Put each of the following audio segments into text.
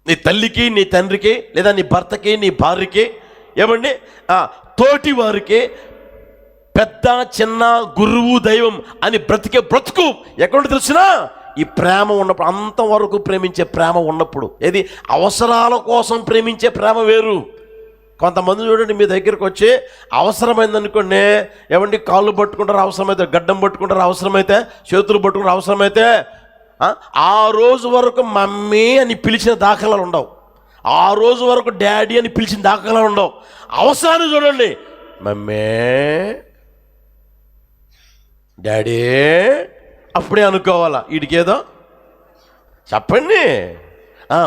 నీ తల్లికి, నీ తండ్రికి, లేదా నీ భర్తకి, నీ భార్యకి, ఏమండి తోటి వారికి, పెద్ద చిన్న, గురువు, దైవం అని బ్రతికే బ్రతుకు ఎక్కడ తెలిసినా ఈ ప్రేమ ఉన్నప్పుడు, అంతవరకు ప్రేమించే ప్రేమ ఉన్నప్పుడు. ఏది అవసరాల కోసం ప్రేమించే ప్రేమ వేరు. కొంతమంది చూడండి, మీ దగ్గరికి వచ్చి అవసరమైంది అనుకోండి, ఏమండి కాళ్ళు పట్టుకుంటారు, అవసరమైతే గడ్డం పట్టుకుంటారు, అవసరమైతే చేతులు పట్టుకుంటారు, అవసరమైతే ఆ రోజు వరకు మమ్మీ అని పిలిచిన దాఖలాలు ఉండవు, ఆ రోజు వరకు డాడీ అని పిలిచిన దాఖలాలు ఉండవు. అవసరాన్ని చూడండి, మమ్మీ డాడీ అప్పుడే అనుకోవాలా. వీడికేదో చెప్పండి,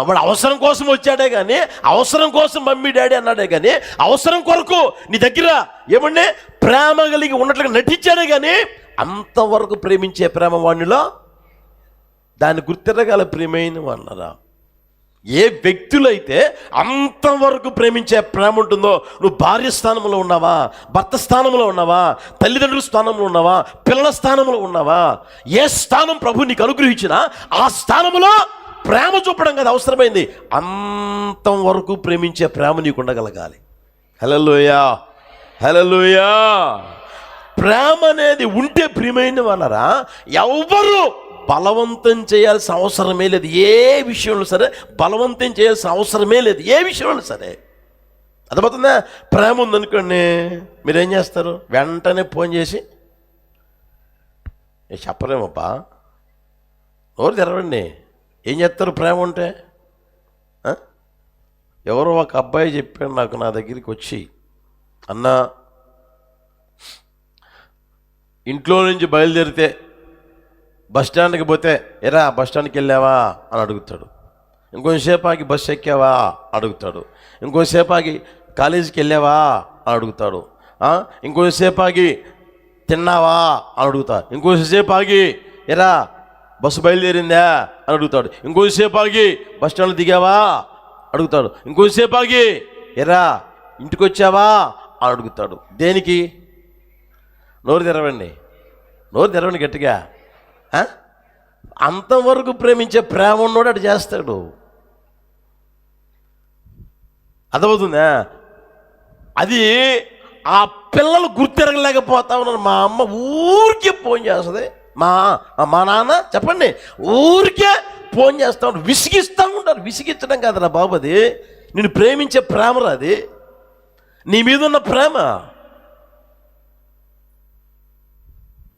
వాడు అవసరం కోసం వచ్చాడే కానీ, అవసరం కోసం మమ్మీ డాడీ అన్నాడే కానీ, అవసరం కొరకు నీ దగ్గర ఏమండి ప్రేమ కలిగి ఉన్నట్లుగా నటించాడే కానీ, అంతవరకు ప్రేమించే ప్రేమ వాడిలో దాన్ని గుర్తిరగల ప్రేమైన వాళ్ళరా. ఏ వ్యక్తులైతే అంతవరకు ప్రేమించే ప్రేమ ఉంటుందో, నువ్వు భార్య స్థానంలో ఉన్నావా, భర్త స్థానంలో ఉన్నావా, తల్లిదండ్రుల స్థానంలో ఉన్నావా, పిల్లల స్థానంలో ఉన్నావా, ఏ స్థానం ప్రభు నీకు అనుగ్రహించినా ఆ స్థానంలో ప్రేమ చూపడం కదా అవసరమైంది. అంతం వరకు ప్రేమించే ప్రేమ నీకు ఉండగలగాలి. హల్లెలూయా, హల్లెలూయా. ప్రేమ అనేది ఉంటే ప్రియమైన వాళ్ళరా, ఎవరు బలవంతం చేయాల్సిన అవసరమే లేదు. ఏ విషయంలో సరే బలవంతం చేయాల్సిన అవసరమే లేదు, ఏ విషయంలో సరే. అర్థమవుతుందా? ప్రేమ ఉందనుకోండి, మీరేం చేస్తారు? వెంటనే ఫోన్ చేసి, చెప్పలేమప్పా, నోరు తెరవండి. ఏం చేస్తారు ప్రేమ ఉంటే? ఎవరో ఒక అబ్బాయి చెప్పాడు నాకు, నా దగ్గరికి వచ్చి, అన్నా ఇంట్లో నుంచి బయలుదేరితే బస్ స్టాండ్కి పోతే, ఎరా బస్ స్టాండ్కి వెళ్ళావా అని అడుగుతాడు. ఇంకొంచెంసేపు ఆగి బస్సు ఎక్కావా అడుగుతాడు. ఇంకొంచెంసేపు ఆగి కాలేజీకి వెళ్ళావా అని అడుగుతాడు. ఇంకొంచెంసేపు ఆగి తిన్నావా అని అడుగుతాడు. ఇంకొంచెంసేపు ఆగి ఎరా బస్సు బయలుదేరిందా అని అడుగుతాడు. ఇంకొంచెంసేపు ఆగి బస్ స్టాండ్లో దిగావా అడుగుతాడు. ఇంకొంచెంసేపు ఆగి ఎరా ఇంటికి వచ్చావా అని అడుగుతాడు. దేనికి? నోరు తెరవండి, నోరు తెరవండి గట్టిగా. అంతవరకు ప్రేమించే ప్రేమ ఉన్నోడు అటు చేస్తాడు. అర్థమవుతుందా? అది ఆ పిల్లలు గుర్తిరగలేకపోతా ఉన్నారు. మా అమ్మ ఊరికే ఫోన్ చేస్తుంది, మా నాన్న చెప్పండి ఊరికే ఫోన్ చేస్తూ ఉంటారు, విసిగిస్తూ ఉంటారు. విసిగించడం కాదురా బాబు, అది నేను ప్రేమించే ప్రేమరా, అది నీ మీద ఉన్న ప్రేమ.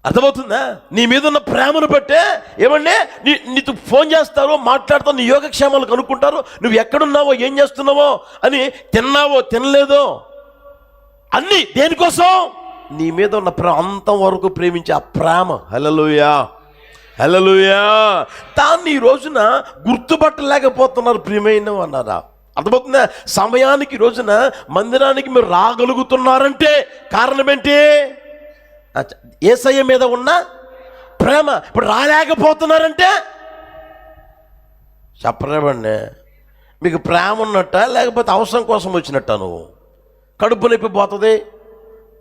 అర్థమవుతుందా? నీ మీద ఉన్న ప్రేమను బట్టే ఏమంటే నీకు ఫోన్ చేస్తారు, మాట్లాడతావు, నీ యోగక్షేమాలు కనుక్కుంటారు, నువ్వు ఎక్కడున్నావో, ఏం చేస్తున్నావో అని, తిన్నావో తినలేదో అన్నీ దేనికోసం? నీ మీద ఉన్న ప్రేమ, అంతవరకు ప్రేమించే ఆ ప్రేమ. హల్లెలూయా, హల్లెలూయా. దాన్ని ఈ రోజున గుర్తుపట్టలేకపోతున్నారు ప్రియమైన అన్నారా. అర్థమవుతుందా? సమయానికి రోజున మందిరానికి మీరు రాగలుగుతున్నారంటే కారణం ఏంటి? యేసయ్య మీద ఉన్న ప్రేమ. ఇప్పుడు రాలేకపోతున్నారంటే చెప్పలేమండి, మీకు ప్రేమ ఉన్నట్ట లేకపోతే అవసరం కోసం వచ్చినట్ట? నువ్వు కడుపు నొప్పి పోతుంది,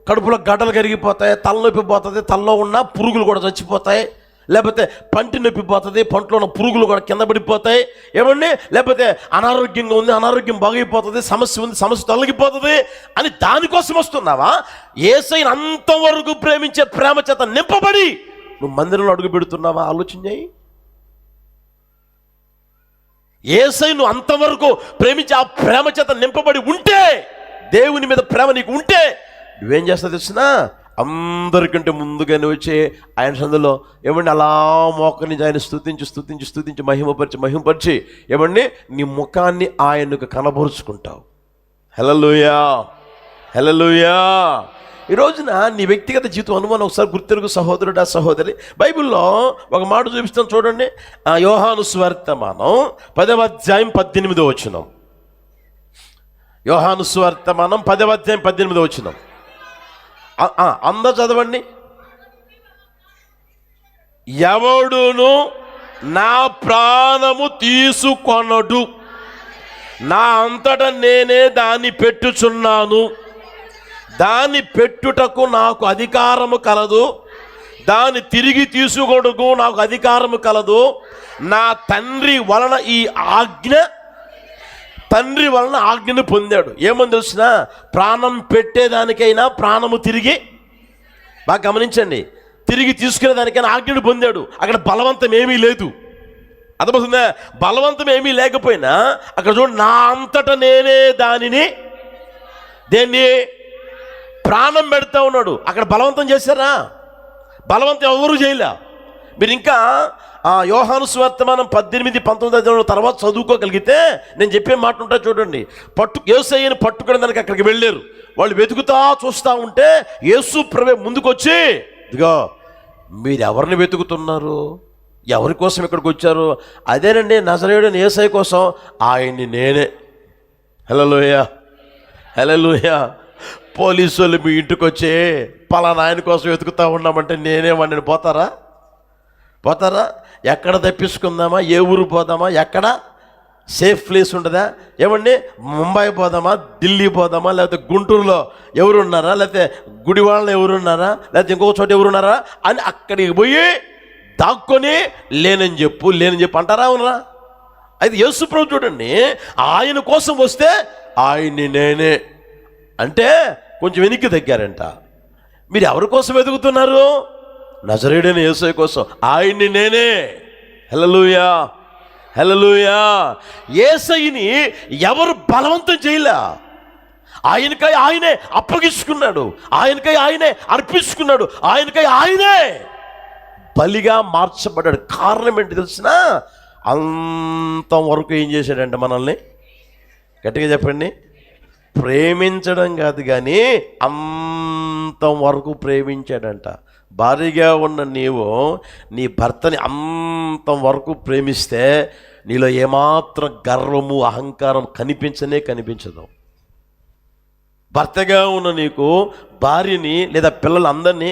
కడుపులో గడ్డలు కరిగిపోతాయి, తలనొప్పి పోతుంది, తలలో ఉన్న పురుగులు కూడా చచ్చిపోతాయి, లేకపోతే పంటి నొప్పి పోతుంది, పంటలో ఉన్న పురుగులు కూడా కింద పడిపోతాయి, ఏమండి, లేకపోతే అనారోగ్యంగా ఉంది, అనారోగ్యం బాగైపోతుంది, సమస్య ఉంది, సమస్య తొలగిపోతుంది అని దానికోసం వస్తున్నావా? యేసయ్యను అంతవరకు ప్రేమించే ప్రేమ చేత నింపబడి నువ్వు మందిరంలో అడుగు పెడుతున్నావా? ఆలోచన చేయి. యేసయ్యను నువ్వు అంతవరకు ప్రేమించి ఆ ప్రేమ చేత నింపబడి ఉంటే, దేవుని మీద ప్రేమ నీకు ఉంటే, నువ్వేం చేస్తావు తెలిసినా? అందరికంటే ముందుగానే వచ్చే ఆయన సందులో ఏమండి అలా మోకని ఆయన స్తుతించి స్తుతించి స్తుతించి మహిమపరిచి ఏమండి నీ ముఖాన్ని ఆయనకు కనబరుచుకుంటావు. హల్లెలూయా, హల్లెలూయా. ఈ రోజున నీ వ్యక్తిగత జీవితం అనుమానం ఒకసారి గుర్తెరుగు సహోదరుడా సహోదరి. బైబిల్లో ఒక మాట చూపిస్తాను చూడండి. యోహాను సువార్తమానం 10వ అధ్యాయం 18వ వచనం. యోహాను సువార్తమానం 10వ అధ్యాయం 18వ వచనం. అందరూ చదవండి. ఎవడును నా ప్రాణము తీసుకొనడు, నా అంతటా నేనే దాన్ని పెట్టుచున్నాను, దాన్ని పెట్టుటకు నాకు అధికారము కలదు, దాన్ని తిరిగి తీసుకొనుటకు నాకు అధికారము కలదు, నా తండ్రి వలన ఈ ఆజ్ఞ తండ్రి వలన ఆజ్ఞను పొందాడు. ఏమని తెలిసిన, ప్రాణం పెట్టేదానికైనా ప్రాణము తిరిగి, బాగా గమనించండి, తిరిగి తీసుకునేదానికైనా ఆజ్ఞను పొందాడు. అక్కడ బలవంతం ఏమీ లేదు. అర్థమవుతుందా? బలవంతం ఏమీ లేకపోయినా అక్కడ చూడండి, నా అంతటా నేనే దానిని, దేన్ని, ప్రాణం పెడతా ఉన్నాడు. అక్కడ బలవంతం చేశారా? బలవంతం ఎవరు చేయలే. మీరు ఇంకా యోహాను సువార్తమానం 18-19 తర్వాత చదువుకోగలిగితే నేను చెప్పే మాట ఉంటా చూడండి. యేసయ్యని పట్టుకోవడానికి అక్కడికి వెళ్ళారు. వాళ్ళు వెతుకుతా చూస్తూ ఉంటే యేసు ప్రభువే ముందుకొచ్చి, ఇదిగో మీరు ఎవరిని వెతుకుతున్నారు, ఎవరి కోసం ఇక్కడికి వచ్చారు? అదేనండి, నజరేయుడైన యేసయ్య కోసం. ఆయన్ని నేనే. హల్లెలూయా, హల్లెలూయా. పోలీసు వాళ్ళు మీ ఇంటికి వచ్చి పలానా ఆయన కోసం వెతుకుతా ఉన్నామంటే నేనే వాడిని పోతారా? ఎక్కడ తప్పించుకుందామా, ఏ ఊరు పోదామా, ఎక్కడ సేఫ్ ప్లేస్ ఉండదా? ఏమండి, ముంబై పోదామా, ఢిల్లీ పోదామా, లేకపోతే గుంటూరులో ఎవరున్నారా, లేకపోతే గుడివాళ్ళలో ఎవరున్నారా, లేకపోతే ఇంకొక చోట ఎవరున్నారా అని అక్కడికి పోయి దాక్కొని లేనని చెప్పు అంటారా? అవునరా? అయితే యేసు ప్రభు చూడండి, ఆయన కోసం వస్తే ఆయన్ని నేనే అంటే కొంచెం వెనక్కి తగ్గారంట. మీరు ఎవరి కోసం వెతుకుతున్నారు? నజరేయుడైన యేసయ్య కోసం. ఆయన్ని నేనే. హల్లెలూయా, హల్లెలూయా. యేసయ్యని ఎవరు బలవంతం చేయలే. ఆయనకై ఆయనే అప్పగించుకున్నాడు, ఆయనకై ఆయనే అర్పించుకున్నాడు, ఆయనకై ఆయనే బలిగా మార్చబడ్డాడు. కారణం ఏంటి తెలిసిన? అంతవరకు ఏం చేశాడంటే మనల్ని, గట్టిగా చెప్పండి, ప్రేమించడం కాదు కానీ అంతవరకు ప్రేమించాడంట. భారీగా ఉన్న నీవు నీ భర్తని అంతవరకు ప్రేమిస్తే నీలో ఏమాత్రం గర్వము, అహంకారం కనిపించదు. భర్తగా ఉన్న నీకు భార్యని లేదా పిల్లలందరినీ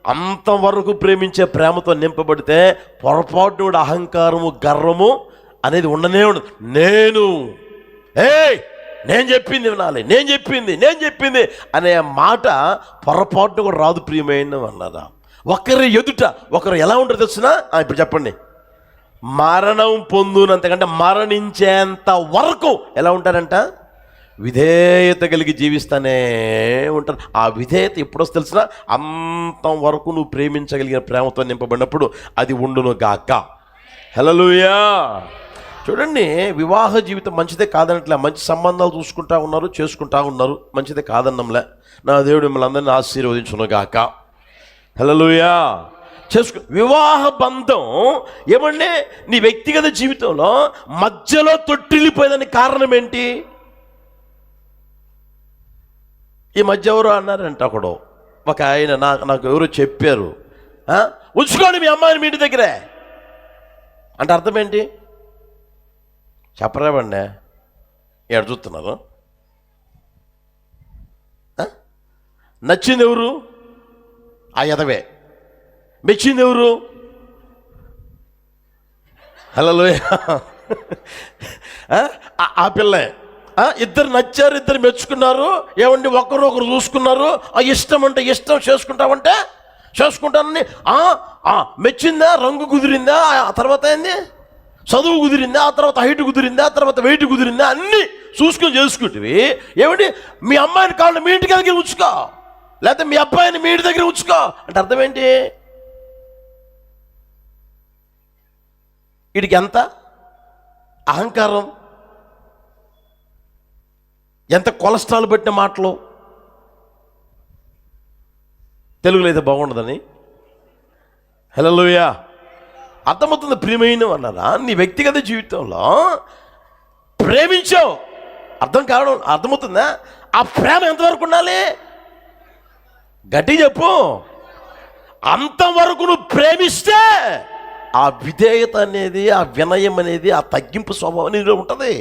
అంతవరకు ప్రేమించే ప్రేమతో నింపబడితే పొరపాటు కూడా అహంకారము, గర్వము అనేది ఉండనే ఉండదు. నేను చెప్పింది వినాలి, నేను చెప్పింది అనే మాట పొరపాటు కూడా రాదు. ప్రియమైన అన్నారా, ఒకరి ఎదుట ఒకరు ఎలా ఉంటారు తెలుసునా? ఇప్పుడు చెప్పండి. మరణం పొందునంతకంటే మరణించేంత వరకు ఎలా ఉంటారంట? విధేయత కలిగి జీవిస్తానే ఉంటారు. ఆ విధేయత ఎప్పుడు వస్తుంది తెలిసిన? అంతం వరకు నువ్వు ప్రేమించగలిగిన ప్రేమతో నింపబడినప్పుడు అది ఉండును గాక. హల్లెలూయా. చూడండి, వివాహ జీవితం మంచిదే కాదనట్లే. మంచి సంబంధాలు చూసుకుంటా ఉన్నారు, చేసుకుంటా ఉన్నారు, మంచిదే కాదన్నంలే. నా దేవుడు మిమ్మల్ని అందరినీ ఆశీర్వదించును గాక. హల్లెలూయా. వివాహ బంధం ఏమంటే నీ వ్యక్తిగత జీవితంలో మధ్యలో తొట్టిల్లిపోయేదానికి కారణం ఏంటి? ఈ మధ్య ఎవరు అన్నారంట, ఒకడు ఒక ఆయన నాకు ఎవరు చెప్పారు, ఉంచుకోండి మీ అమ్మాయిని మీ ఇంటి దగ్గరే అంటే అర్థం ఏంటి చెప్పరేమండి? ఎక్కడ చూస్తున్నారు? నచ్చింది ఎవరు? ఆ ఎదవే. మెచ్చింది ఎవరు? హల్లెలూయా. ఆ పిల్లే. ఇద్దరు నచ్చారు, ఇద్దరు మెచ్చుకున్నారు. ఏమండి, ఒకరు చూసుకున్నారు. ఆ ఇష్టం అంటే ఇష్టం, చేసుకుంటామంటే చేసుకుంటానని. మెచ్చిందా? రంగు కుదిరిందా? ఆ తర్వాత ఏంది? చదువు కుదిరిందా? ఆ తర్వాత హైట్ కుదిరిందా? ఆ తర్వాత వెయిట్ కుదిరిందా? అన్నీ చూసుకొని చేసుకుంటువి. ఏమండి, మీ అమ్మాయిని కాళ్ళు మీ ఇంటికి దగ్గర ఉంచుకో, లేకపోతే మీ అబ్బాయిని మీ ఇంటి దగ్గర ఉంచుకో అంటే అర్థం ఏంటి? వీడికి ఎంత అహంకారం, ఎంత కొలెస్ట్రాల్ పెట్టిన మాటలు. తెలుగులో అయితే బాగుండదని. హల్లెలూయా. అర్థమవుతుంది ప్రియమైన అన్నారా? నీ వ్యక్తిగత జీవితంలో ప్రేమించావు, అర్థమవుతుందా? ఆ ప్రేమ ఎంతవరకు ఉండాలి? గట్టి చెప్పు. అంతవరకు నువ్వు ప్రేమిస్తే ఆ విధేయత అనేది, ఆ వినయం అనేది, ఆ తగ్గింపు స్వభావం నీలో ఉంటుంది.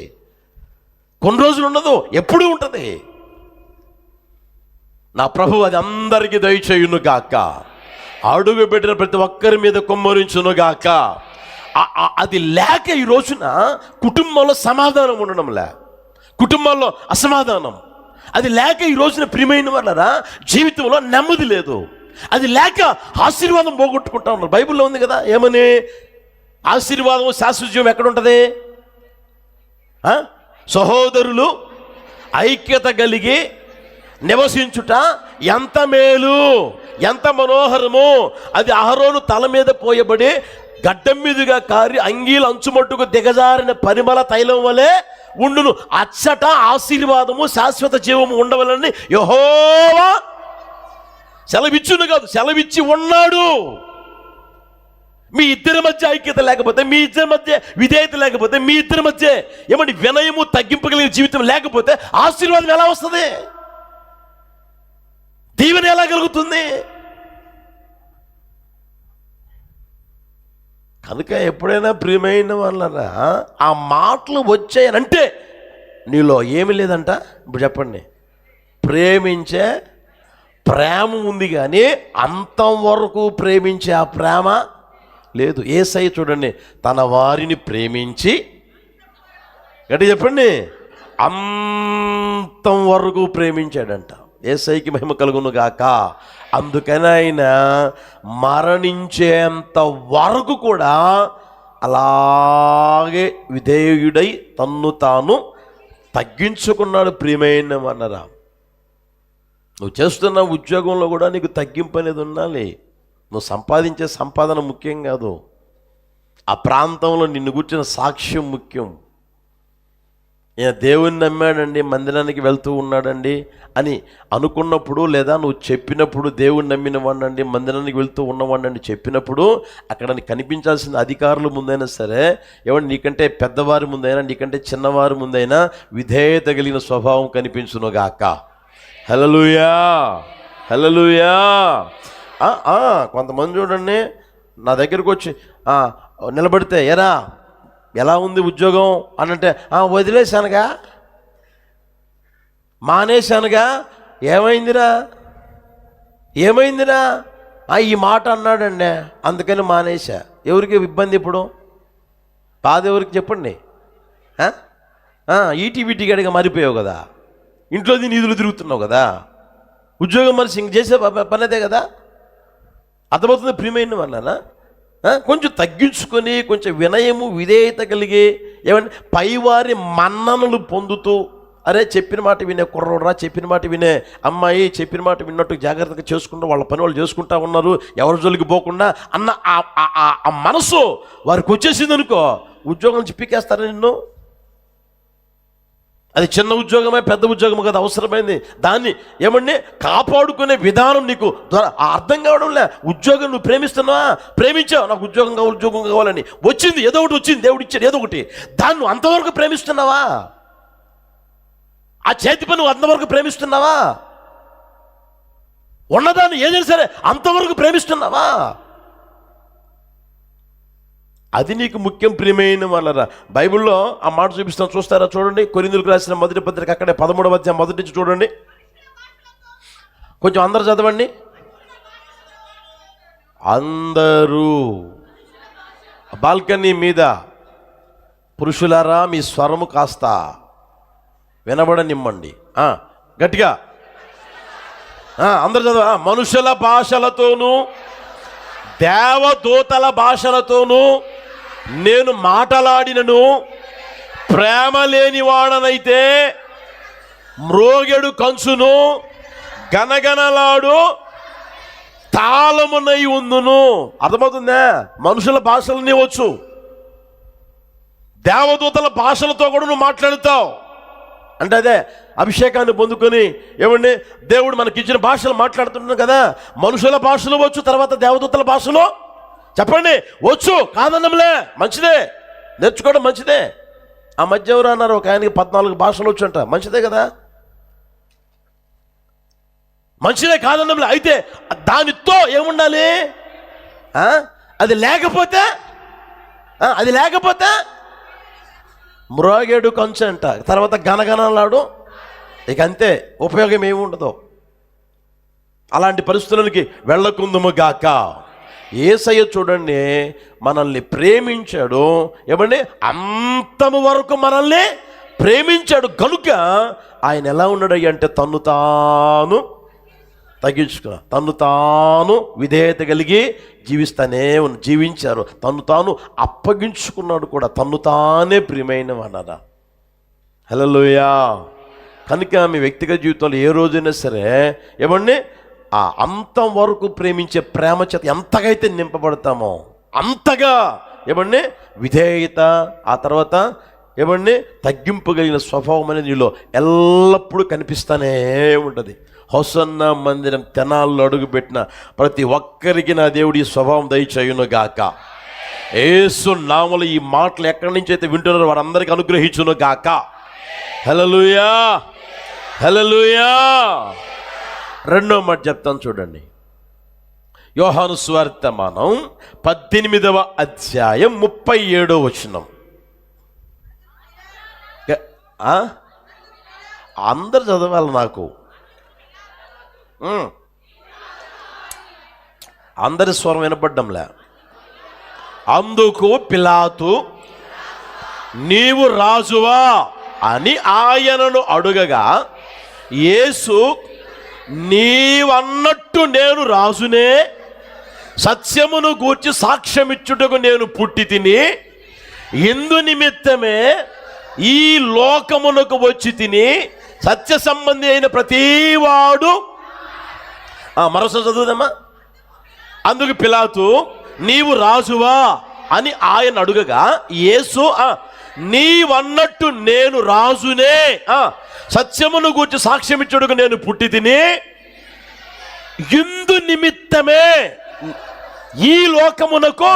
కొన్ని రోజులు ఉండదు, ఎప్పుడూ ఉంటుంది. నా ప్రభువు అది అందరికీ దయచేయును గాక. అడుగు పెట్టిన ప్రతి ఒక్కరి మీద కుమ్మరించును గాక. అది లేక ఈ రోజున కుటుంబంలో సమాధానం ఉండడంలే, కుటుంబంలో అసమాధానం. అది లేక ఈ రోజున ప్రియమైన వాళ్ళరా జీవితంలో నెమ్మది లేదు. అది లేక ఆశీర్వాదం పోగొట్టుకుంటా ఉన్నారు. బైబిల్లో ఉంది కదా, ఏమని? ఆశీర్వాదం, శాశ్వత జీవం ఎక్కడ ఉంటుంది? సహోదరులు ఐక్యత కలిగి నివసించుట ఎంత మేలు, ఎంత మనోహరము. అది అహరోను తల మీద పోయబడి గడ్డం మీదుగా కారి అంగీలు అంచుమట్టుకు దిగజారిన పరిమళ తైలం వలె ఉండును. అచ్చట ఆశీర్వాదము శాశ్వత జీవము ఉండవలని యెహోవా సెలవిచ్చును కాదు, సెలవిచ్చి ఉన్నాడు. మీ ఇద్దరి మధ్య ఐక్యత లేకపోతే, మీ ఇద్దరి మధ్య విధేయత లేకపోతే, మీ ఇద్దరి మధ్య ఏమంటే వినయము తగ్గింపు కలిగిన జీవితం లేకపోతే ఆశీర్వాదం ఎలా వస్తుంది? దీవెన ఎలా కలుగుతుంది? కనుక ఎప్పుడైనా ప్రియమైన వాళ్ళరా ఆ మాటలు వచ్చాయనంటే నీలో ఏమి లేదంట. ఇప్పుడు చెప్పండి, ప్రేమించే ప్రేమ ఉంది కానీ అంతవరకు ప్రేమించే ఆ ప్రేమ లేదు. యేసయ్య చూడండి, తన వారిని ప్రేమించి, గట్టి చెప్పండి, అంతం వరకు ప్రేమించాడంట. యేసయ్యకి మహిమ కలుగును గాక. అందుకని ఆయన మరణించేంత వరకు కూడా అలాగే విధేయుడై తన్ను తాను తగ్గించుకున్నాడు. ప్రియమైన అన్నరా, నువ్వు చేస్తున్న ఉద్యోగంలో కూడా నీకు తగ్గింపు అనేది ఉండాలి. నువ్వు సంపాదించే సంపాదన ముఖ్యం కాదు, ఆ ప్రాంతంలో నిన్ను కూర్చున్న సాక్ష్యం ముఖ్యం. ఈయన దేవుని నమ్మాడండి, మందిరానికి వెళ్తూ ఉన్నాడండి అని అనుకున్నప్పుడు, లేదా నువ్వు చెప్పినప్పుడు దేవుని నమ్మిన వాడినండి, మందిరానికి వెళ్తూ ఉన్నవాడినండి చెప్పినప్పుడు, అక్కడ నీకు కనిపించాల్సిన అధికారుల ముందైనా సరే, ఏమంటే నీకంటే పెద్దవారి ముందైనా, నీకంటే చిన్నవారి ముందైనా విధేయత కలిగిన స్వభావం కనిపించునుగాక. హల్లెలూయా, హల్లెలూయా. కొంతమంది చూడండి నా దగ్గరకు వచ్చి నిలబడితే, ఎలా ఉంది ఉద్యోగం అని అంటే, వదిలేశానుగా, మానేశానుగా. ఏమైందిరా, ఏమైందిరా? ఈ మాట అన్నాడండి అందుకని మానేశా. ఎవరికి ఇబ్బంది? ఇప్పుడు బాధ ఎవరికి చెప్పండి? ఈటీవీటీ గడిగా మారిపోయావు కదా, ఇంట్లో నిధులు తిరుగుతున్నావు కదా, ఉద్యోగం మనిషి ఇంక చేసే పని అదే కదా. అర్థమవుతుంది ప్రియమైన వాళ్ళనా? కొంచెం తగ్గించుకొని, కొంచెం వినయము విధేయత కలిగి, ఏమంటే పైవారి మన్ననలు పొందుతూ, అరే చెప్పిన మాట వినే కుర్రోడ్రా, చెప్పిన మాట వినే అమ్మాయి, చెప్పిన మాట విన్నట్టు జాగ్రత్తగా చేసుకుంటూ వాళ్ళ పని వాళ్ళు చేసుకుంటా ఉన్నారు, ఎవరి జోలికి పోకుండా అన్న ఆ మనసు వారికి వచ్చేసింది అనుకో, ఉద్యోగం నుంచి పీకేస్తారా నిన్ను. అది చిన్న ఉద్యోగమే పెద్ద ఉద్యోగం కదా, అవసరమైంది దాన్ని ఏమండి కాపాడుకునే విధానం నీకు అర్థం కావడంలే. ఉద్యోగం నువ్వు ప్రేమిస్తున్నావా? ప్రేమించావు, నాకు ఉద్యోగం కావాలి, ఉద్యోగం కావాలని వచ్చింది, ఏదో ఒకటి వచ్చింది, దేవుడు ఇచ్చాడు ఏదో ఒకటి, దాన్ని నువ్వు అంతవరకు ప్రేమిస్తున్నావా? ఆ చేతి పని నువ్వు అంతవరకు ప్రేమిస్తున్నావా? ఉన్నదాన్ని ఏదైనా సరే అంతవరకు ప్రేమిస్తున్నావా? అది నీకు ముఖ్యం ప్రియమైన వాళ్ళరా. బైబిల్లో ఆ మాట చూపిస్తాను, చూస్తారా? చూడండి, కొరింథీయులకు రాసిన మొదటి పత్రిక, అక్కడే 13వ అధ్యాయం మొదటి నుంచి చూడండి. కొంచెం అందరు చదవండి. అందరూ బాల్కనీ మీద, పురుషులారా మీ స్వరము కాస్త వినబడనిమ్మండి. గట్టిగా అందరు చదవ. మనుషుల భాషలతోనూ దేవదూతల భాషలతోనూ నేను మాటలాడినను ప్రేమ లేని వాడనైతే మ్రోగెడు కంచును గనగనలాడు తాళమునై ఉందును. అర్థమవుతుందా? మనుషుల భాషలన్నీ వచ్చు, దేవదూతల భాషలతో కూడా నువ్వు మాట్లాడుతావు. అంటే అదే అభిషేకాన్ని పొందుకొని, ఏమండి దేవుడు మనకిచ్చిన భాషలు మాట్లాడుతున్నాం కదా. మనుషుల భాషలు వచ్చు, తర్వాత దేవదూతల భాషలో చెప్పండి వచ్చు, కాదన్నములే, మంచిదే, నేర్చుకోవడం మంచిదే. ఆ మధ్య ఎవరు అన్నారు, ఒక ఆయనకి 14 భాషలు వచ్చు అంట, మంచిదే కదా, మంచిదే, కాదన్నములే. అయితే దానితో ఏముండాలి? అది లేకపోతే మ్రోగేడు కంచు అంట, తర్వాత గనగనలాడు, ఇక అంతే, ఉపయోగం ఏమి ఉండదు. అలాంటి పరిస్థితులకి వెళ్ళకుందుము గాక. యేసయ్య చూడండి మనల్ని ప్రేమించాడు, ఏమండి అంతము వరకు మనల్ని ప్రేమించాడు కనుక ఆయన ఎలా ఉన్నాడు అంటే తన్ను తాను తగ్గించుకున్నా, తన్ను తాను విధేయత కలిగి జీవించారు, తన్ను తాను అప్పగించుకున్నాడు కూడా, తన్ను తానే ప్రియమైన అన్నారా. హల్లెలూయా. కనుక మీ వ్యక్తిగత జీవితంలో ఏ రోజైనా సరే ఏమండి అంతం వరకు ప్రేమించే ప్రేమ చేత ఎంతగైతే నింపబడతామో అంతగా ఏమండి విధేయత, ఆ తర్వాత ఏమండి తగ్గింపు కలిగిన స్వభావం అనేది నీలో ఎల్లప్పుడూ కనిపిస్తూనే ఉంటుంది. హోసన్న మందిరం తెనాల్లో అడుగుపెట్టిన ప్రతి ఒక్కరికి నా దేవుడి స్వభావం దయచేయును గాక. యేసు నామములో ఈ మాటలు ఎక్కడి నుంచి అయితే వింటున్నారో వారందరికీ అనుగ్రహించును గాక. హల్లెలూయా, హల్లెలూయా. రెండో మాట చెప్తాను చూడండి. యోహాను సువార్తమానం 18వ అధ్యాయం 37వ వచనం. అందరు చదవాలి, నాకు అందరి స్వరం వినపడ్డంలే. అందుకు పిలాతు నీవు రాజువా అని ఆయనను అడుగగా, యేసు నీవన్నట్టు నేను రాజునే, సత్యమును గూర్చి సాక్ష్యమిచ్చుటకు నేను పుట్టి తిని, ఇందు నిమిత్తమే ఈ లోకమునకు వచ్చి తిని, సత్య సంబంధి అయిన ప్రతివాడు. మరోసారి చదువుదమ్మా. అందుకు పిలాతు నీవు రాజువా అని ఆయన అడుగగా, యేసు నీవన్నట్టు నేను రాజునే, సత్యమును గూర్చి సాక్ష్యమిచ్చుటకు నేను పుట్టి తిని, ఇందు నిమిత్తమే ఈ లోకమునకు.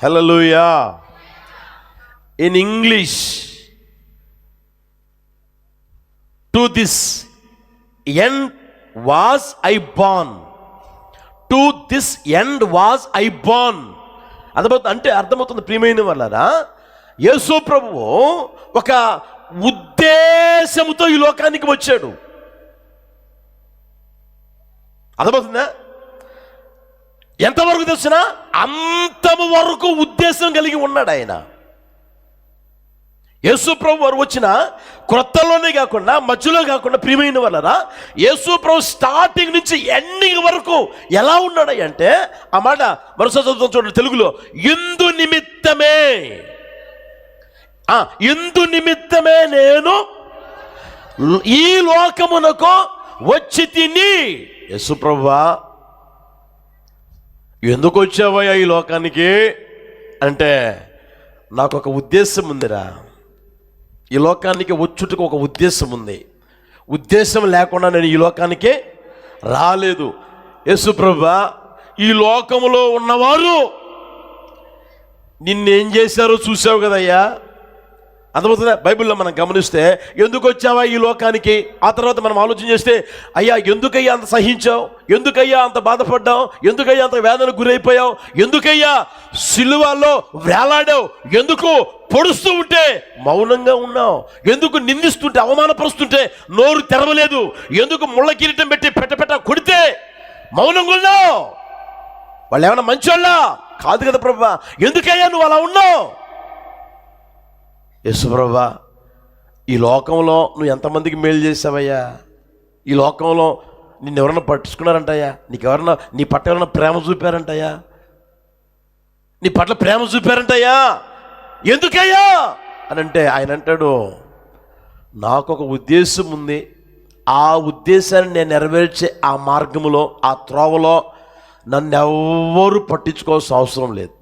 హల్లెలూయా. In English, to this end was I born, to this end was I born. అంటే అర్థమవుతుంది ప్రియమైన వాళ్ళారా, యేసు ప్రభువు ఒక ఉద్దేశముతో ఈ లోకానికి వచ్చాడు. అర్థమవుతుందా? ఎంతవరకు తెలిసినా అంతము వరకు ఉద్దేశం కలిగి ఉన్నాడు ఆయన. యేసు ప్రభు వారు వచ్చిన క్రొత్తలోనే కాకుండా మధ్యలో కాకుండా ప్రియమైన వాళ్ళరా, యేసు ప్రభు స్టార్టింగ్ నుంచి ఎండింగ్ వరకు ఎలా ఉన్నాడు అంటే, ఆ మాట మరోసారి చదువుతాం చూడండి తెలుగులో. ఇందు నిమిత్తమే, ఇందు నిమిత్తమే నేను ఈ లోకమునకు వచ్చి తిని. యేసు ప్రభువా ఎందుకు వచ్చావయ్యా ఈ లోకానికి అంటే, నాకు ఒక ఉద్దేశం ఉందిరా, ఈ లోకానికి వచ్చుటకు ఒక ఉద్దేశం ఉంది. ఉద్దేశం లేకుండా నేను ఈ లోకానికి రాలేదు. యేసు ప్రభువా ఈ లోకములో ఉన్నవారు నిన్నేం చేశారో చూసావు కదయ్యా. అర్థమవుతుందా? బైబిల్లో మనం గమనిస్తే ఎందుకు వచ్చావా ఈ లోకానికి, ఆ తర్వాత మనం ఆలోచన చేస్తే అయ్యా ఎందుకయ్యా అంత సహించావు, ఎందుకయ్యా అంత బాధపడ్డావు, ఎందుకయ్యా అంత వేదనకు గురైపోయావు, ఎందుకయ్యా సిలువలో వేలాడావు, ఎందుకు పొడుస్తూ ఉంటే మౌనంగా ఉన్నావు, ఎందుకు నిందిస్తుంటే అవమానపరుస్తుంటే నోరు తెరవలేదు, ఎందుకు ముళ్ళ కిరీటం పెట్టి పెట్ట కొడితే మౌనంగా ఉన్నావు. వాళ్ళు ఏమైనా మంచోళ్ళా? కాదు కదా ప్రభువా, ఎందుకయ్యా నువ్వు అలా ఉన్నావు? యేసు ప్రభువా ఈ లోకంలో నువ్వు ఎంతమందికి మేలు చేసావయ్యా, ఈ లోకంలో నిన్ను ఎవరన్నా పట్టించుకున్నారంటయ్యా, నీకెవరన్నా నీ పట్ల ఎవరన్నా ప్రేమ చూపారంటయ్యా, నీ పట్ల ప్రేమ చూపారంటయ్యా, ఎందుకయ్యా అని అంటే ఆయన అంటాడు, నాకు ఒక ఉద్దేశం ఉంది, ఆ ఉద్దేశాన్ని నేను నెరవేర్చే ఆ మార్గంలో ఆ త్రోవలో నన్ను ఎవ్వరూ పట్టించుకోవాల్సిన అవసరం లేదు.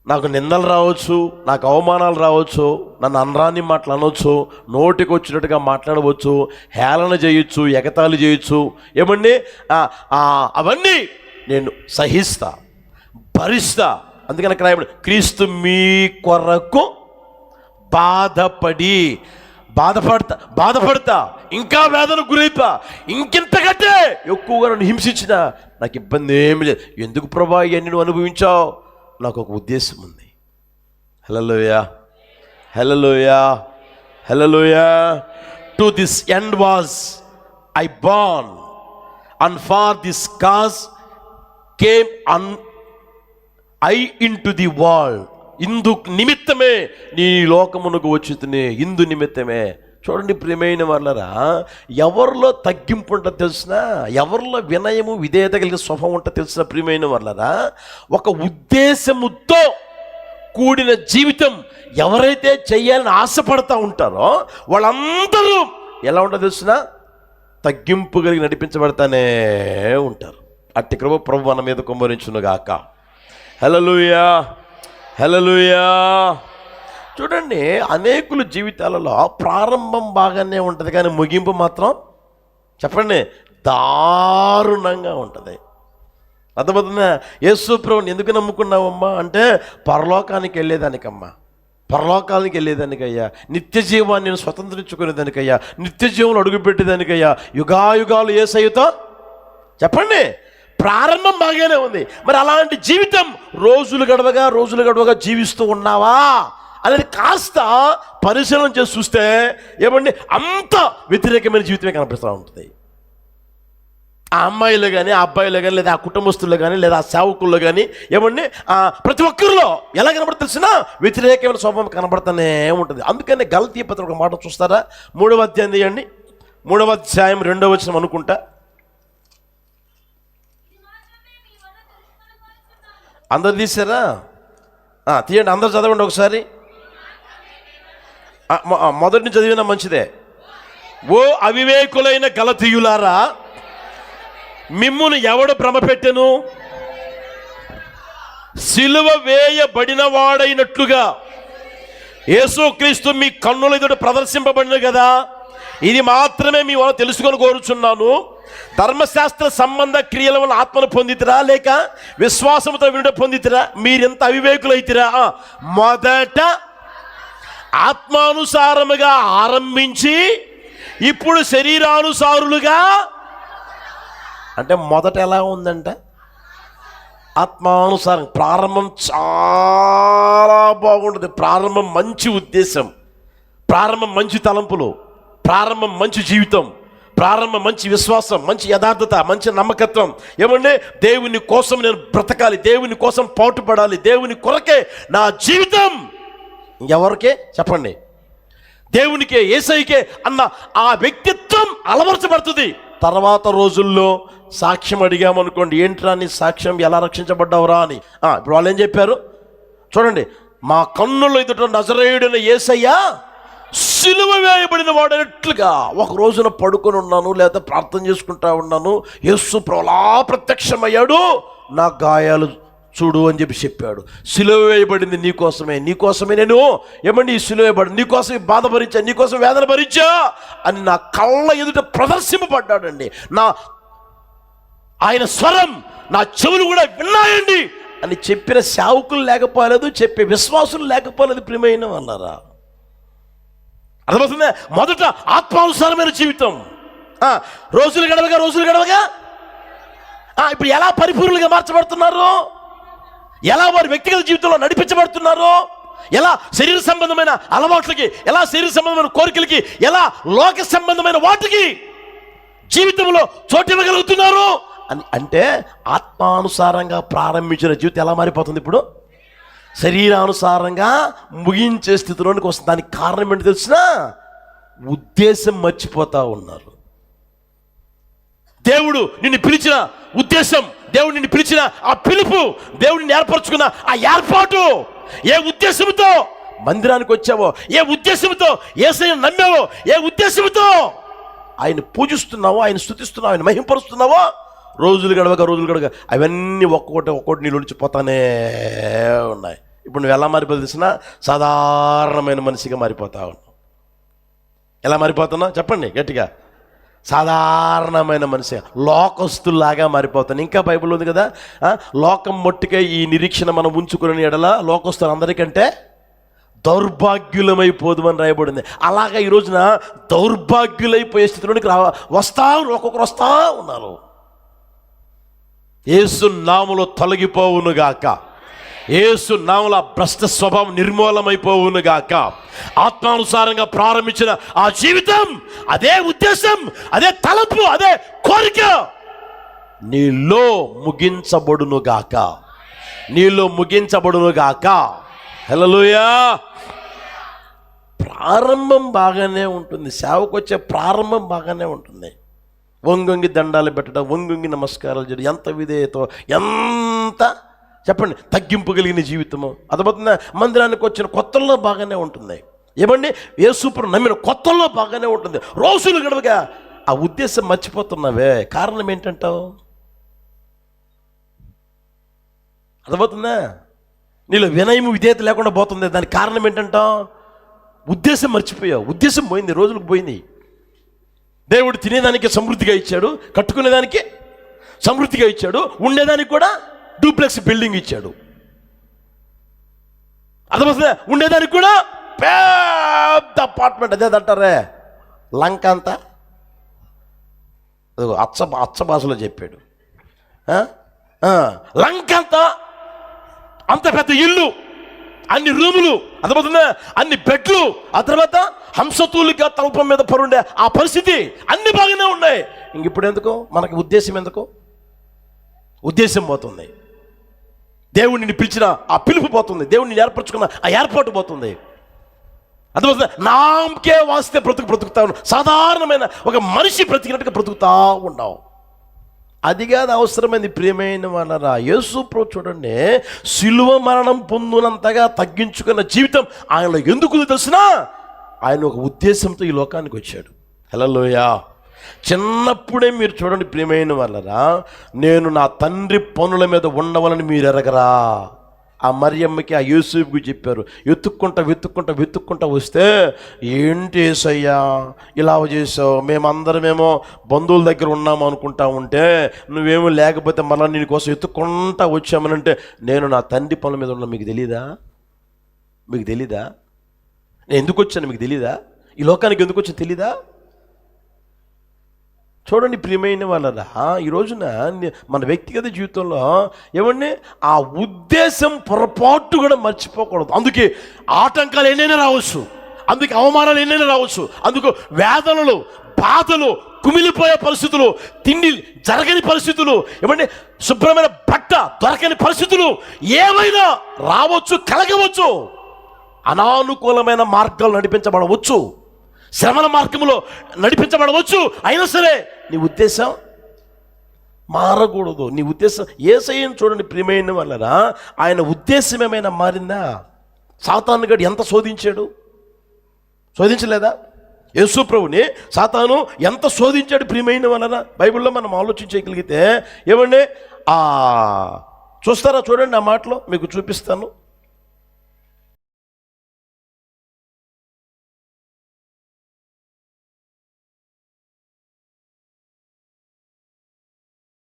నాకు నిందలు రావచ్చు, నాకు అవమానాలు రావచ్చు, నన్ను అనరాని మాటలు అనవచ్చు, నోటికి వచ్చినట్టుగా మాట్లాడవచ్చు, హేళన చేయొచ్చు, ఎగతాళి చేయొచ్చు, ఏమండి అవన్నీ నేను సహిస్తా, భరిస్తా. అందుకని అక్కడ క్రీస్తు మీ కొరకు బాధపడతా ఇంకా వేదన గురైపా, ఇంకెంతకంటే ఎక్కువగా నన్ను హింసించిన నాకు ఇబ్బంది ఏమి లేదు. ఎందుకు ప్రభా ఇవన్నీ నువ్వు అనుభవించావు? నాకు ఒక ఉద్దేశం ఉంది. Hallelujah, hallelujah, hallelujah. To this end was I born and for this cause came I into the world. ఇందు నిమిత్తమే నీ లోకమునకు వచ్చుతునే, ఇందు నిమిత్తమే. చూడండి ప్రియమైన వాళ్ళరా, ఎవరిలో తగ్గింపు ఉంటుంది తెలిసిన, ఎవరిలో వినయము విధేయత కలిగే స్వభావం ఉంటుంది తెలిసిన ప్రియమైన వాళ్ళరా, ఒక ఉద్దేశముతో కూడిన జీవితం ఎవరైతే చెయ్యాలని ఆశపడతా ఉంటారో వాళ్ళందరూ ఎలా ఉంటుందో తెలిసిన తగ్గింపు కలిగి నడిపించబడతానే ఉంటారు. అట్టి కృప ప్రభు మన మీద కుమ్మరించునుగాక. హల్లెలూయా, హల్లెలూయా. చూడండి, అనేకుల జీవితాలలో ప్రారంభం బాగానే ఉంటుంది, కానీ ముగింపు మాత్రం చెప్పండి దారుణంగా ఉంటుంది. అర్థమవుతుందా? యేసు ప్రభువుని ఎందుకు నమ్ముకున్నావమ్మా అంటే పరలోకానికి వెళ్ళేదానికమ్మా, పరలోకానికి వెళ్ళేదానికయ్యా, నిత్య జీవాన్ని నేను స్వతంత్రించుకునేదానికయ్యా, నిత్య జీవంలో అడుగుపెట్టేదానికయ్యా, యుగాయుగాలు యేసయ్యతో చెప్పండి. ప్రారంభం బాగానే ఉంది, మరి అలాంటి జీవితం రోజులు గడవగా జీవిస్తూ ఉన్నావా అనేది కాస్త పరిశీలన చేసి చూస్తే ఏమండి అంత వ్యతిరేకమైన జీవితమే కనిపిస్తూ ఉంటుంది. ఆ అమ్మాయిలో కానీ, ఆ అబ్బాయిలో కానీ, లేదా ఆ కుటుంబస్తుల్లో కానీ, లేదా ఆ సేవకుల్లో కానీ ఏమండి ప్రతి ఒక్కరిలో ఎలా కనబడుతుంది తెలిసిన వ్యతిరేకమైన స్వభావం కనబడుతూనే ఉంటుంది. అందుకనే గలతీ పత్రిక ఒక మాట చూస్తారా, 3వ అధ్యాయం తీయండి, 3వ అధ్యాయం 2వ వచనం అనుకుంటా. అందరు తీసారా? తీయండి, అందరు చదవండి ఒకసారి. మొదటి నుంచి చదివినా మంచిదే. ఓ అవివేకులైన గలతీయులారా, మిమ్మును ఎవడు భ్రమపెట్టెను? సిలువ వేయబడిన వాడైనట్లుగా యేసుక్రీస్తు మీ కన్నుల ఎదుట ప్రదర్శింపబడిన కదా, ఇది మాత్రమే మీ వల్ల తెలుసుకొని కోరుచున్నాను. ధర్మశాస్త్ర సంబంధ క్రియల వల్ల ఆత్మను పొందితిరా, లేక విశ్వాసముతో వినుట పొందితిరా? మీరెంత అవివేకులైతిరా? మొదట ఆత్మానుసారముగా ఆరంభించి ఇప్పుడు శరీరానుసారులుగా. అంటే మొదట ఎలా ఉందంట? ఆత్మానుసారం. ప్రారంభం చాలా బాగుంటుంది. ప్రారంభం మంచి ఉద్దేశం, ప్రారంభం మంచి తలంపులు, ప్రారంభం మంచి జీవితం, ప్రారంభం మంచి విశ్వాసం, మంచి యథార్థత, మంచి నమ్మకత్వం. ఏమంటే దేవుని కోసం నేను బ్రతకాలి, దేవుని కోసం పాటుపడాలి, దేవుని కొరకే నా జీవితం. ఎవరికే చెప్పండి? దేవునికే, యేసయ్యకే అన్న ఆ వ్యక్తిత్వం అలవరచబడుతుంది. తర్వాత రోజుల్లో సాక్ష్యం అడిగామనుకోండి, ఏంట్రా నీ సాక్ష్యం, ఎలా రక్షించబడ్డావురా అని. ఇప్పుడు వాళ్ళు ఏం చెప్పారు చూడండి, మా కన్నుల ఎదుట నజరేయుడైన యేసయ్య సిలువ వేయబడిన వాడైనట్లుగా ఒక రోజున పడుకొని ఉన్నాను, లేదా ప్రార్థన చేసుకుంటా ఉన్నాను, యేసు ప్రభువా ప్రత్యక్షమయ్యాడు, నా గాయాలు చూడు అని చెప్పాడు. సిలువ వేయబడింది నీకోసమే నేను ఏమండి ఈ సిలువ వేయబడింది నీకోసం బాధ భరించా, నీకోసం వేదన భరించా అని నా కళ్ళ ఎదుట ప్రదర్శింపబడ్డాడండి. ఆయన స్వరం నా చెవులు కూడా విన్నాయండి అని చెప్పిన సేవకులు లేకపోలేదు, చెప్పే విశ్వాసులు లేకపోలేదు. ప్రియమైన వాళ్ళారా, అర్థమవుతుందా? మొదట ఆత్మానుసారమైన జీవితం. రోజులు గడవగా ఇప్పుడు ఎలా పరిపూర్ణంగా మార్చబడుతున్నారు, ఎలా వారి వ్యక్తిగత జీవితంలో నడిపించబడుతున్నారు, ఎలా శరీర సంబంధమైన అలవాట్లకి, ఎలా శరీర సంబంధమైన కోరికలకి, ఎలా లోక సంబంధమైన వాటికి జీవితంలో చోటు ఇవ్వగలుగుతున్నారు అని అంటే ఆత్మానుసారంగా ప్రారంభించిన జీవితం ఎలా మారిపోతుంది? ఇప్పుడు శరీరానుసారంగా ముగించే స్థితిలోనికి వస్తుంది. దానికి కారణం ఏంటి తెలిసిన? ఉద్దేశం మర్చిపోతా ఉన్నారు. దేవుడు నిన్ను పిలిచిన ఉద్దేశం, దేవుడు నిన్ను పిలిచిన ఆ పిలుపు, దేవుడిని ఏర్పరచుకున్న ఆ ఏర్పాటు, ఏ ఉద్దేశంతో మందిరానికి వచ్చావో, ఏ ఉద్దేశంతో యేసయ్యను నమ్మావో, ఏ ఉద్దేశంతో ఆయన పూజిస్తున్నావో, ఆయన స్తుతిస్తున్నావో, ఆయన మహింపరుస్తున్నావో, రోజులు గడవగా అవన్నీ ఒక్కొక్కటి నీళ్ళు నుంచి పోతానే ఉన్నాయి. ఇప్పుడు నువ్వు ఎలా మారిపోతే తెలిసిన సాధారణమైన మనిషిగా మారిపోతా ఉన్నావు. ఎలా మారిపోతున్నావు చెప్పండి గట్టిగా? సాధారణమైన మనిషి, లోకస్తుల్లాగా మారిపోతాను. ఇంకా బైబిల్ ఉంది కదా, లోకం మొట్టికే ఈ నిరీక్షణ మనం ఉంచుకునే ఎడల లోకస్తులు అందరికంటే దౌర్భాగ్యులమైపోదు అని రాయబడింది. అలాగా ఈ రోజున దౌర్భాగ్యులైపోయే స్థితిలోనికి ఒక్కొక్కరు వస్తా ఉన్నారు. యేసు నామములో తొలగిపోవునుగాక, యేసు నామములో భ్రష్ట స్వభావం నిర్మూలమైపోవునుగాక. ఆత్మానుసారంగా ప్రారంభించిన ఆ జీవితం, అదే ఉద్దేశం, అదే తలంపు, అదే కోరిక నీలో ముగించబడునుగాక, నీలో ముగించబడునుగాక. హల్లెలూయా. ప్రారంభం బాగానే ఉంటుంది, సేవకు వచ్చే ప్రారంభం బాగానే ఉంటుంది. వంగొంగి దండాలు పెట్టడం, వంగొంగి నమస్కారాలు చేయడం, ఎంత విధేయతో, ఎంత చెప్పండి, తగ్గింపు కలిగిన జీవితము. అర్థమవుతుందా? మందిరానికి వచ్చిన కొత్తల్లో బాగానే ఉంటుంది. ఏమండి, యేసుప్రభువు నమ్మిన కొత్తల్లో బాగానే ఉంటుంది. రోజులు గడవగా ఆ ఉద్దేశం మర్చిపోతున్నావే, కారణం ఏంటంటావు? అర్థమవుతుందా? నీలో వినయము విధేయత లేకుండా పోతుంది. దానికి కారణం ఏంటంటావు? ఉద్దేశం మర్చిపోయావు. ఉద్దేశం పోయింది, రోజులకు పోయింది. దేవుడు తినేదానికి సమృద్ధిగా ఇచ్చాడు, కట్టుకునేదానికి సమృద్ధిగా ఇచ్చాడు, ఉండేదానికి కూడా డూప్లెక్స్ బిల్డింగ్ ఇచ్చాడు. అర్థమవుతుందా? ఉండేదానికి కూడా పెద్ద అపార్ట్మెంట్. అదేదంటారే లంక అంతా. అచ్చ భాషలో చెప్పాడు. లంక అంతా, అంత పెద్ద ఇల్లు, అన్ని రూములు, అర్థమవుతుందా? అన్ని బెడ్లు, ఆ తర్వాత హంసతూలిగా తల్పం మీద పరుండే ఆ పరిస్థితి, అన్ని బాగానే ఉన్నాయి. ఇంక ఇప్పుడు ఎందుకు మనకి ఉద్దేశం? ఎందుకు ఉద్దేశం పోతుంది? దేవుడిని పిలిచిన ఆ పిలుపు పోతుంది, దేవుడిని ఏర్పరచుకున్న ఆ ఏర్పాటు పోతుంది. అర్థమవుతుందా? నాకే వాస్తే బ్రతుకుతావు, సాధారణమైన ఒక మనిషి బ్రతికినట్టుగా బ్రతుకుతా ఉండవు. అది కాదు అవసరమైంది. ప్రియమైన వాళ్ళరా, యేసు ప్రభు చూడండి, సిలువ మరణం పొందినంతగా తగ్గించుకున్న జీవితం ఆయనలో ఎందుకు తెలిసినా, ఆయన ఒక ఉద్దేశంతో ఈ లోకానికి వచ్చాడు. హల్లెలూయా. చిన్నప్పుడే మీరు చూడండి ప్రియమైన వాళ్ళరా, నేను నా తండ్రి పనుల మీద ఉండవలని మీరు ఎరగరా? ఆ మరియమ్మకి ఆ యూసుఫ్కి చెప్పారు. వెతుక్కుంటా వస్తే, ఏంటి యేసయ్యా ఇలా చేసావు, మేమందరమేమో బంధువుల దగ్గర ఉన్నాము అనుకుంటా ఉంటే, నువ్వేమో లేకపోతే మళ్ళీ నీ కోసం వెతుక్కుంటా వచ్చామనంటే, నేను నా తండ్రి పనుల మీద ఉన్నా. మీకు తెలీదా? నేను ఎందుకు వచ్చాను మీకు తెలీదా? ఈ లోకానికి ఎందుకు వచ్చాను తెలీదా? చూడండి ప్రియమైన వాళ్ళరా, ఈ రోజున మన వ్యక్తిగత జీవితంలో ఏమండి ఆ ఉద్దేశం పొరపాటు కూడా మర్చిపోకూడదు. అందుకే ఆటంకాలు ఎన్నైనా రావచ్చు, అందుకే అవమానాలు ఎన్నైనా రావచ్చు, అందుకు వేదనలు, బాధలు, కుమిలిపోయే పరిస్థితులు, తిండి జరగని పరిస్థితులు, ఏమంటే శుభ్రమైన బట్ట దొరకని పరిస్థితులు ఏమైనా రావచ్చు, కలగవచ్చు. అనానుకూలమైన మార్గాలు నడిపించబడవచ్చు, శ్రమల మార్గంలో నడిపించబడవచ్చు. అయినా సరే నీ ఉద్దేశం మారకూడదు. నీ ఉద్దేశం యేసయ్యను చూడండి ప్రియమైన వాళ్ళరా, ఆయన ఉద్దేశం ఏమైనా మారిందా? సాతాను గడు ఎంత శోధించలేదా? యేసు ప్రభుని సాతాను ఎంత శోధించాడు ప్రియమైన వాళ్ళరా? బైబిల్లో మనం ఆలోచించగలిగితే ఏమండి చూస్తారా? చూడండి ఆ మాటలో మీకు చూపిస్తాను.